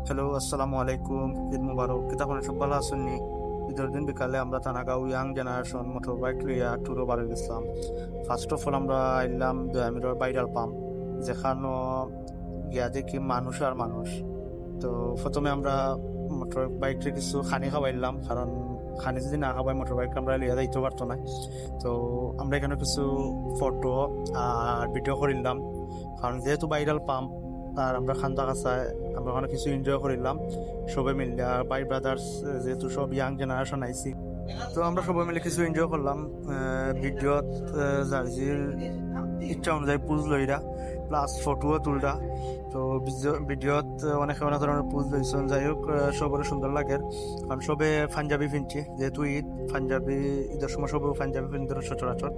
Hello, আসসালামু আলাইকুম। ঈদ মুবারক। কিতাব সব ভালো আছেন নি? ঈদের দিন বিকালে আমরা তানাগাঁও ইয়াং জেনারেশন মোটর বাইক লইয়া ট্যুরও বাড়ি গেছিলাম। ফার্স্ট অফ অল আমরা আইলাম দয়ামিরর বাইরাল পাম্প, যেখানে গিয়া দেখি মানুষ আর মানুষ। তো প্রথমে আমরা মোটর বাইকটা কিছু খানি খাওয়াইলাম, কারণ খানি যদি না খাওয়াই মোটর বাইক আমরা লিয়া যাইতে পারতো না। তো আমরা এখানে কিছু ফটো আর ভিডিও করিলাম, কারণ যেহেতু ভাইরাল পাম্প আর আমরা খান্দা কাছায় আমরা ওখানে কিছু এনজয় করিলাম সবাই মিলে। আর ভাই ব্রাদার্স যেহেতু সব ইয়াং জেনারেশন আইসি, তো আমরা সবাই মিলে কিছু এনজয় করলাম। ভিডিওত জার্জির ইচ্ছা অনুযায়ী পুজ লইরা প্লাস ফটোও তুলরা। তো ভিডিওত অনেক অনেক ধরনের পুজ লইছেন। যাই হোক, সবার সুন্দর লাগে, কারণ সবে পাঞ্জাবি পিনছি, যেহেতু ঈদ পাঞ্জাবি, ঈদের সময় সব পাঞ্জাবি পিনতে সচরাচর।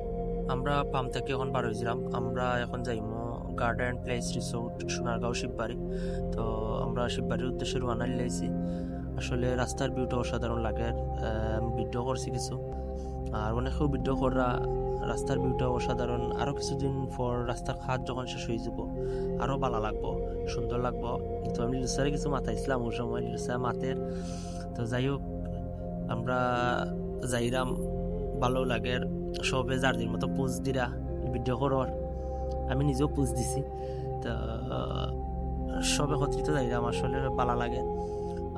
আমরা পাম্প থেকে এখন বার হয়েছিলাম। আমরা এখন যাইমো garden place resort Sonargaon Shibbari. তো আমরা শিববাড়ির উদ্দেশ্যে রওনা দিয়েছি। আসলে রাস্তার ভিউটা অসাধারণ লাগে। আমি ভিডিও করছি কিছু, আর অনেকেও ভিডিও করা। রাস্তার ভিউটা অসাধারণ। আরও কিছুদিন পর রাস্তার খাত যখন শেষ হয়ে যাব আরও ভালো লাগবো, সুন্দর লাগবো। কিন্তু আমি লিসারে কিছু মাথাইছিলাম ওই সময়, লিসা মাতের। তো যাই হোক, আমরা যাইরাম, ভালো লাগে। সবে যার দিন মতো পোজ দিরা ভিডিও করার, আমি নিজেও পোজ দিছি। তা সবে একত্রিত যাইরাম, আসলে ভালো লাগে।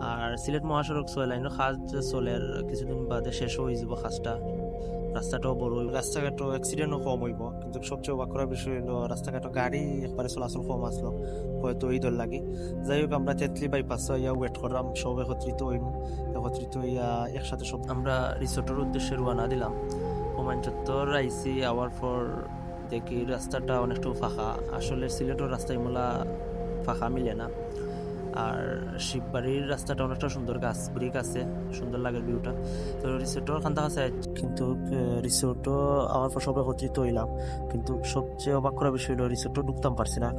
আর সিলেট মহাসড়ক 6 লাইনের কাজ চলের কিছুদিন বাদে শেষ হয়ে যাব কাজটা। রাস্তাটাও বড় হইব, রাস্তাঘাটও অ্যাক্সিডেন্টও কম হইব, কিন্তু সবচেয়ে অবাক করার বিষয় হলো রাস্তাঘাটও গাড়ি একবারে চলাচল কম আসলো, হয়তো ঈদের লাগি। যাই হোক, আমরা তেতলি বাইপাস ইয়া ওয়েট করলাম, সব একত্রিত হইম, একত্রিত হইয়া একসাথে সব। আমরা রিসোর্টের উদ্দেশ্যে রওনা দিলাম। হুমায়ুন চত্বর আইসি, আওয়ার পর দেখি রাস্তাটা অনেকটা ফাঁকা। আসলে সিলেটের রাস্তা ইমলা ফাঁকা মিলে না। আর শিববাড়ির রাস্তাটা অনেকটা সুন্দর, গাছ ব্রিক আছে, সুন্দর লাগে ভিউটা। তো রিসোর্টও খান্তা আছে, কিন্তু রিসোর্টও আমার পর সব একত্রিত হইলাম, কিন্তু সবচেয়ে অবাক করার বিষয় হলো রিসোর্টও ঢুকতাম পারছি না,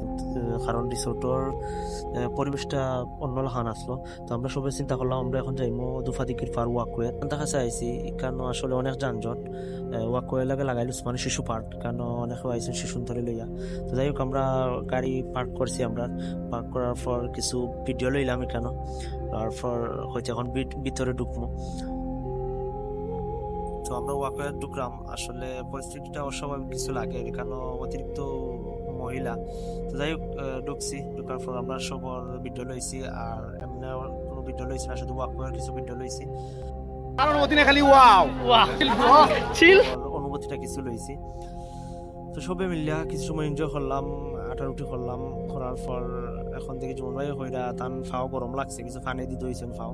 কারণ রিসোর্টর পরিবেশটা অন্য লাহান আসলো। তো আমরা সবাই চিন্তা করলাম আমরা এখন যাইমো দুফাদিকির পার ওয়াকওয়ে। তার কাছে আইসি, কারণ আসলে অনেক যানজট। ওয়াকওয়ে লাগে লাগাইল মানে শিশু পার্ক, কারণ অনেকে আইসেন শিশু ধরে লইয়া। তো যাই হোক, আমরা গাড়ি পার্ক করছি। আমরা পার্ক করার পর কিছু ভিডিও লইলাম এখানে। তারপর হয়তো এখন ভিতরে ঢুকবো। তো আমরা ওয়াকওয়ে ঢুকলাম। আসলে পরিস্থিতিটা অস্বাভাবিক কিছু লাগে, কারণ অতিরিক্ত মহিলা। তো যাই হোক, ঢুকছি। ঢুকার পর আমরা সবার ভিডিও লইছি, আর এমনি কোনো ভিডিও লইছি না, শুধু ওয়াকওয়ের কিছু ভিডিও লইছি। আমার অনুমতি না খালি ওয়াও চিল অনুভূতিটা কিছু লইছি। তো সবে মিলিয়া কিছু সময় এনজয় করলাম, আটারুটি করলাম। করার পর এখন দেখি জুমন ভাই হইরা তান ফাও গরম লাগছে, কিছু ফানে দিতে হয়েছেন ফাও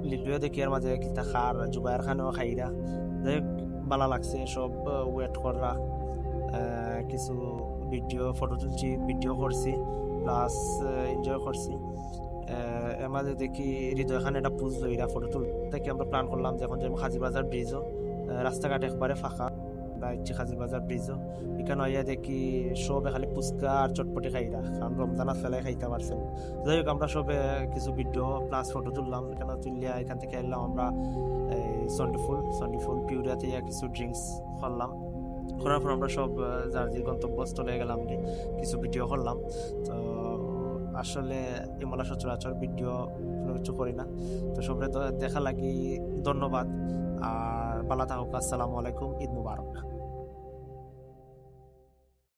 লিটুয়ে দেখি। আর মাঝে কিতা খার জুবাইয়ের খানেও খাইরা। যাই হোক, ভালো লাগছে সব। ওয়েট করা কিছু ভিডিও ফটো তুলছি, ভিডিও করছি, প্লাস এনজয় করছি। এর মাঝে দেখি হৃদয় খান একটা পুজ লইরা ফটো তুল থেকে আমরা প্ল্যান করলাম যে এখন যাবো হাজিবাজার ব্রিজও। রাস্তাঘাট একবারে ফাঁকা, আমরা ইচ্ছে হাজিবাজার ব্রিজও। এখানে আইয়া দেখি সবে খালি ফুচকা আর চটপটি খাইরা, কারণ রমজানাত ফেলাই খাইতে পারছেন। যাই হোক, আমরা সবে কিছু ভিডিও প্লাস ফটো তুললাম। এখানে তুলিয়া এখান থেকে এলাম আমরা সন্ডিফুল পিউরিয়াতে কিছু ড্রিঙ্কস করলাম। করার পর আমরা সব যার যে গন্তব্যস্থলে গেলাম, কিছু ভিডিও করলাম। তো আসলে ইমলা সচরাচর ভিডিও কোনো কিছু করি না। তো সবাই দেখা লাগি ধন্যবাদ, আর ভালো থাকুক। আসসালামু আলাইকুম, ঈদ মুবারক।